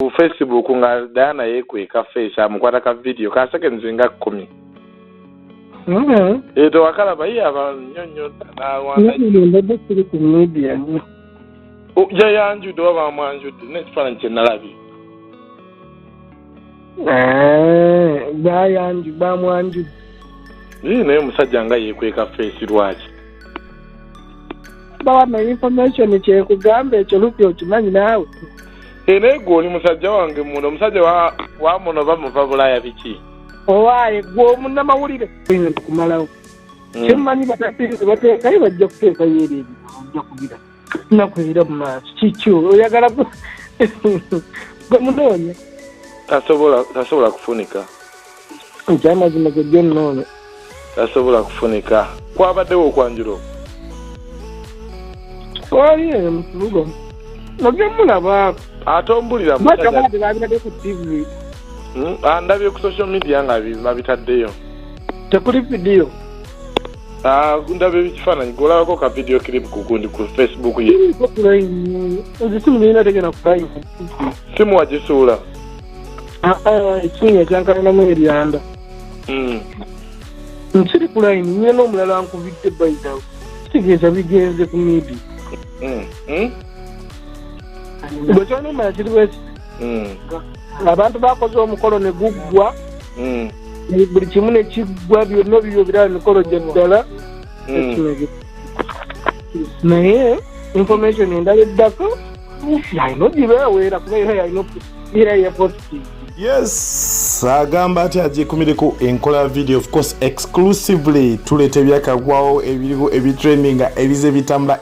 ku Facebook nga Diana yekweka face amukwata ka video ka seconds nga 10. Eto wakalaba ye abanyonyo na wanda. Ndabye kiri ku media. Ja yanju do ba mwanju ne kifaananyi nalabi. Ba yanju ba mwanju. Naye musajja nga yekweka face lwaki. Bawana information kyekugamba ekyo lupi okimanyi naawe. Naye gw'oli musajja wange muno omusajja wa muno bamuva Bulaaya biki? Owaaye gw'omunnamawulire kumalawo. Kyemmanyi bateekayo bajja kuteekayo eri bajja kugira. Nakwera mu maaso kikyo oyagala gwe munoonya. Tasobola kufunika. Ekyamazima gye nnoonya. Tasobola kufunika. Kwabaddewo okwanjula. Waliyo mulugo. Nogye mulaba. Atombulira musajja. Mwaka babirade ku TV. Ndabye ku social media nga babitaddeyo. Tekuli video. Ndabye ekifaananyi golabako ka video clip kugundi ku Facebook ye. Simu nina tegena kufurahi. Simu wagisuula. Ekinya kyankalanamu eryanda. Nsiri ku line nyina n'omulala nkubidde bayitawo. Kitegeeza bigenze ku media. Bwe kyonamanya kiri bweki. Abantu bakoze omukolo ne guggwa. Buli kimu ne kiggwa byonna bibyo biraba emikolo gye ddala. Naye information endala eddako yalina ogibeeweera kuba era yalina era ya positive. Yes, agamba ati agikumireko enkola video of course exclusively tulete byakagwawo ebirigo ebitrendinga ebize bitambula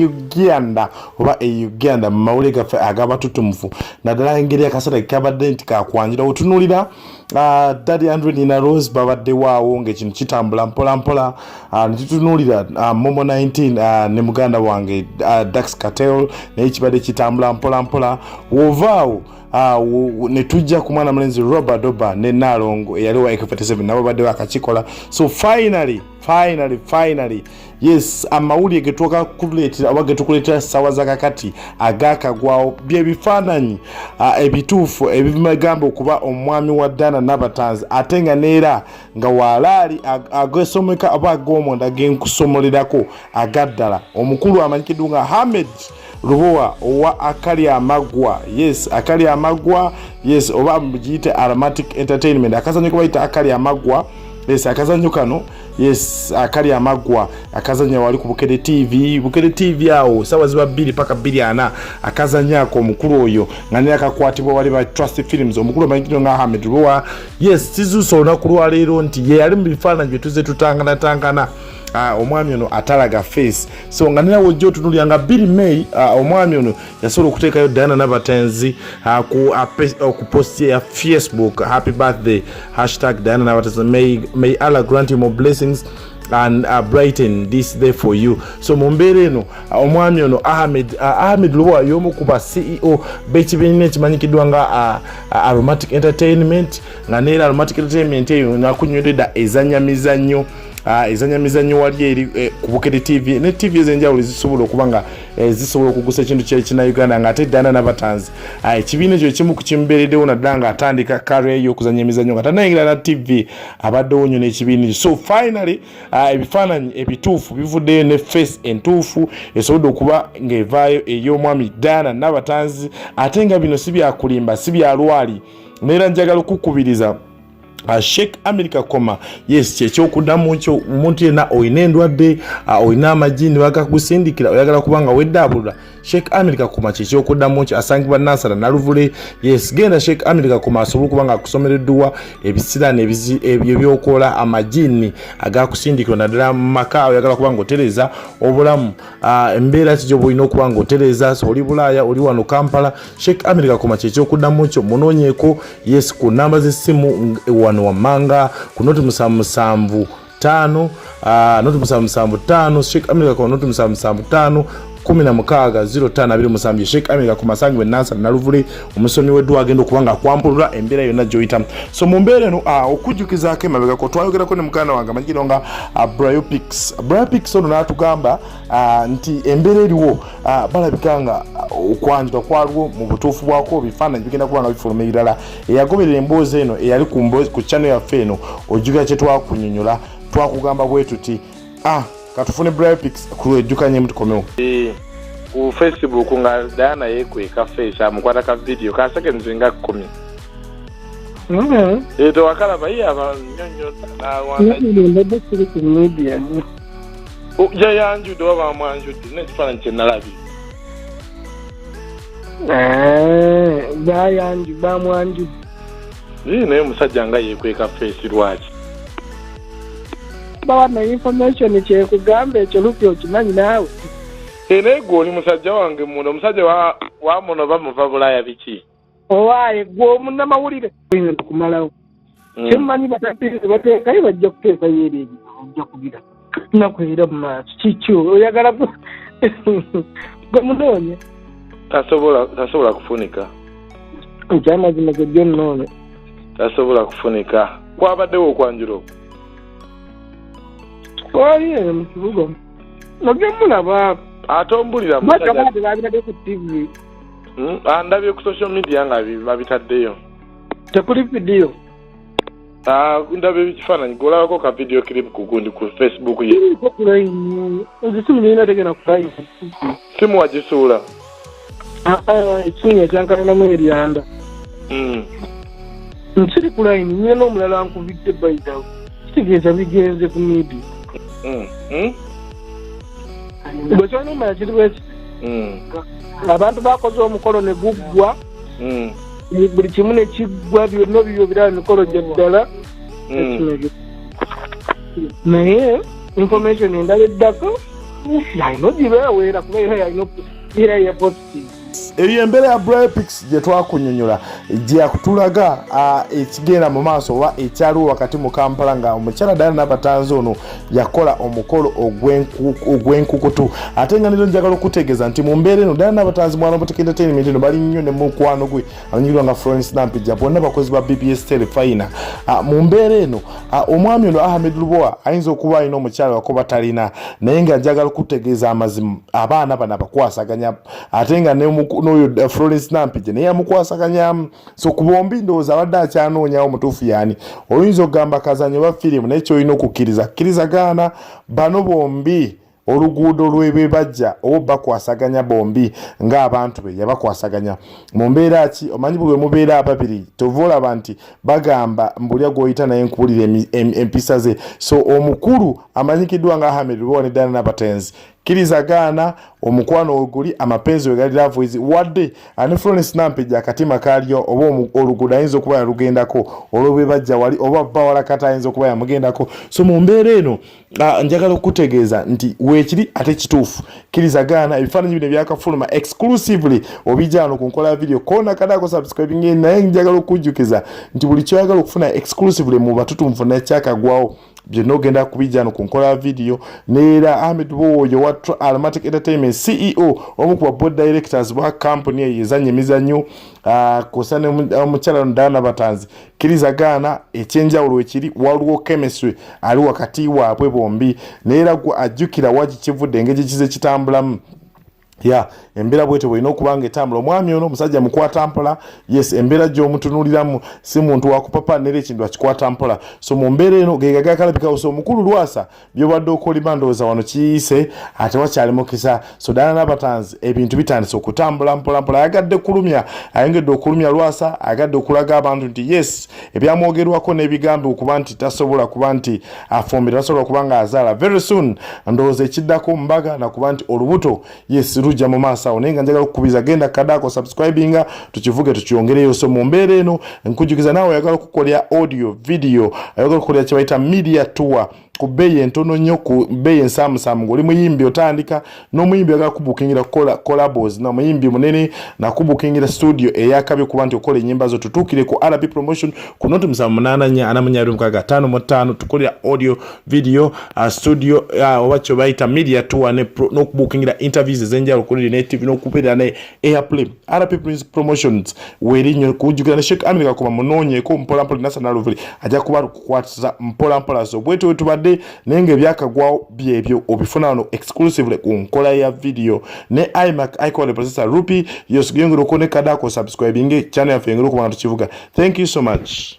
Uganda oba Uganda mawule gafe agaba tutumufu nadala engeri akasata kabadde nti kakwanjira otunulira Daddy Andrew Nina Rose babadde waawo ng'ekintu kitambula mpola mpola nitutunulira Momo 19 ne muganda wange Dax Cartel naye kibadde kitambula mpola mpola wovaawo ne tujja ku mwana mulenzi Robert Doba ne Nalongo eyali wa AK47 nabo badde bakakikola. So finally yes amawuli getuka kuletera abage tukuletera sawa zakakati agakagwawo bye bifananyi ebitufu ebimagamba okuba omwami wa Dana Nabatanzi atenga neera nga walali agesomeka abagomonda genkusomolerako agaddala omukulu amanyikidunga Ahmed Rubowa owa akali amagwa. Yes akali amagwa. Yes oba mujite Aromatic Entertainment akazanyo kubaita akali amagwa. Yes akazanyo kano. Yes akali amagwa akazanya wali ku Bukede TV awo sawa ziba 2 paka 2 akazanyako omukulu oyo ngani akakwatibwa wali ba Trust Films omukulu amanyikiro nga Ahmed Rubowa. Yes tizuso nakulwa leero nti ye yali mubifaananyi bye tuze tutangana omwami ono atalaga face. So nganira wojjo tunulya nga 2 May omwami ono yasobola okuteekayo Diana Nabatanzi ku post ya Facebook happy birthday #Diana Nabatanzi may Allah grant you more blessings and brighten this day for you. So mumbere eno omwami ono Ahmed Rubowa yomu kuba CEO b'ekibiina ekimanyikidwa nga Aromatic Entertainment nga neera Aromatic Entertainment eyo nakunywedda ezanyamizanyo ezanyamizanyo wali eri ku Bukede TV ne TV ezenjawulo zisobola okubanga zisobola okugusa ekintu kya Uganda nga ate Diana Nabatanzi ekibiina ekyo ekimu kukimbeereddewo naddala nga atandika career y'okuzanya emizannyo nga tanayingira na TV abaddewo nnyo n'ekibiina. So finally ebifaananyi ebituufu bivuddeyo ne face entuufu esobodde okuba ng'evaayo ey'omwami Diana Nabatanzi ate nga bino si byakulimba si byalwali neera njagala okukubiriza Sheikh America koma yes kyekyokudamu kyo omuntu yena oyina endwadde oyina amajini bakakusindikira oyagala kubanga weddabulula Sheikh America koma kyekyokudamu kyo asangibwa Nasara Naluvule. Yes genda Sheikh America koma asobola kubanga akusomereddwa ebisirani ebyo byokola amajini agakusindikira naddala mu maka oyagala kubanga otereza obulamu embeera kijjo boyina okubanga otereza so oli Bulaaya oli wano Kampala Sheikh America koma kyekyokudamu kyo munoonyeeko yes ku namba z'essimu wamanga kunoti musamusambu 5 noti musamusambu 5 Sheikh America kwa noti musamusambu 5 16 Sheikh America ku masangi we Nansa na Luvule omusomi wedu agenda okubanga kwampulula embera yonna joyita so mu mbeera eno okujjukizaako emabega ko twayogerako ne muganda wange amanyikiro nga Biopics ono n'atugamba nti embera eriwo balabika nga okwanjula kwaliwo mu butuufu bwako bifaananyi bigenda kuba nga bifuluma ebirala eyagoberera emboozi eno eyali ku channel yaffe eno ojjukira kye twakunyonyola twakugamba bwe tuti katufune Biopics kulwejjukanye mutukomewo ku Facebook nga Diana yekweka face amukwata ka video ka seconds nga 10 eto wakalaba ye abanyonyo na wana media ja yanju do ba mwanju ne kifaananyi kye nalabi ba yanju ba mwanju naye musajja nga yekweka face lwaki bawa na information kyekugamba ekyo lupya okimanyi naawe naye gwe oli musajja wange muno omusajja wa muno bamuva Bulaya biki owaaye gwe omunnamawulire kumalawo kyemmanyi batapirize bateekayo bajja kuteekayo eri ojja kugira nakwera mu maaso kikyo oyagala gwe munoonya tasobola kufunika ekyamazima gejjo nnoone tasobola kufunika kwabaddewo okwanjula oye mu kibuga nogemmulaba ate ombulira babirade ku TV andabye ku social media nga babitaddeyo tekuli video ndabye ebifaananyi golabako ka video clip kugundi ku Facebook ye simu nina tegena kulayi simu wagisuula ekinya ekyankalanamu eryanda nsiri kulayini nyina n'omulala nkubidde bayidawo kitegeeza bigenze ku media bwe kyonimanya kiri bweki abantu bakoze omukolo ne guggwa buli kimu ne kiggwa byonna bibyo biraba mikolo gya ddala naye information endala eddako yalina ogibeeweera kuba era yalina positive eyo embera ya Biopics gye twakunyonyola gyakutulaga ekigenda mu maaso oba ekyaliwo wakati mu Kampala nga omukyala Diana Nabatanzi ono yakola omukolo ogw'enkukutu ate nga nero njagala okutegeeza nti mu mbeera eno Diana Nabatanzi mwana Boutique Entertainment eno bali nnyo ne mukwano gwe abanyigirwa nga Florence Nampijja bonna bakozi ba BBS Telefina mu mbeera eno omwami ono Ahmed Lubowa ayinza okuba alina omukyala wakoba talina naye nga njagala okutegeeza amazima abaana bano abakwasaganya ate nga n'oyo Florence Nampijja naye amukwasaganya so ku bombi ndowooza abadde akyanoonyawo omutuufu yaani oyinza okugamba kazanyo ba firimu naye kyolina okukkirizagaana bano bombi oluguudo lwebe bajja oba bakwasaganya bombi ng'abantu be yabakwasaganya mu mbeera ki omanyi bwe mubeera ababiri tovolaba nti bagamba mbulya gw'oyita naye nkubulira empisa ze so omukulu amanyikiddwa nga Ahmed Lubowa ne Diana Nabatanzi kirizagaana omukwano oguli amapenzi wegali lavoizi wadde ani Florence Nampijja akatima kalyo oba oluguudo ayinza okuba yalugendako olwobwe bajja wali oba bawala kata ayinza okuba yamugendako so mu mbeera eno njagala okutegeeza nti weekiri ate kituufu kirizagaana ebifaananyi bino byakafuluma exclusively obijjaano ku nkola ya video kona kadako subscribing naye njagala okujjukiza nti buli kyoyagala okufuna exclusively mu batutumfu n'ekyakagwawo byonna ogenda kubijjaano ku nkola ya video neera Ahmed Lubowa wa Almatic Entertainment CEO omu ku board directors wa company eyezanya emizannyo kusane omukyala Diana Nabatanzi kirizagaana ekyenjawulo ekiri waliwo chemistry ali wakati waabwe bombi neera ajjukira waki kivudde engeri kize kitambulamu embera bwete bwino okubanga etambula omwami ono omusajja mukwata mpola yes embera gy'omutunuliramu si muntu wakupapa nere ekintu akikwata mpola so mu mbeera eno gegakalabika so omukulu lwasa byobadde okolima ndowooza wano kiyise ate wakyali mukisa so Diana Nabatanzi ebintu bitandise okutambula mpola ayagadde kulumya ayongedde okulumya lwasa ayagadde okulaga abantu nti yes ebyamwogerwako n'ebigambo okuba nti tasobola kuba nti afumbira tasobola kuba nga azaala very soon ndowooza ekiddako mbaga nakuba nti olubuto yes rujja mu maaso awo naye nga njagala okukubiza genda kadako subscribinga tukivuge tukiyongereyo so mu mbeera eno nkujjukiza naawe oyagala okukolera audio video ayagala okukolera kye bayita media tour ku bbeeyi entono nnyo ku bbeeyi ensaamusaamu ng'oli muyimbi otandika n'omuyimbi agakubukingira collabos na muyimbi munene nakubukingira studio eyakabye kuba nti okola ennyimba zo tutuukire ku RP promotion ku noti 784 tukolera audio video studio oba kyo bayita media tour n'okubukingira interviews ez'enjawulo kuli native n'okubeera ne airplay RP promotions werinyo kujjukira ne Sheikh America kuba munoonyeeko mpolampola national level ajja kuba kukwatiza mpolampola so bwetu tubadde nenge ebyakagwawo byebyo obifuna wano exclusively ku nkola ya video ne iMac icon processor rupi yosugiyongera okonekadako subscribing channel yaffe ngero ku bantu kivuga. Thank you so much.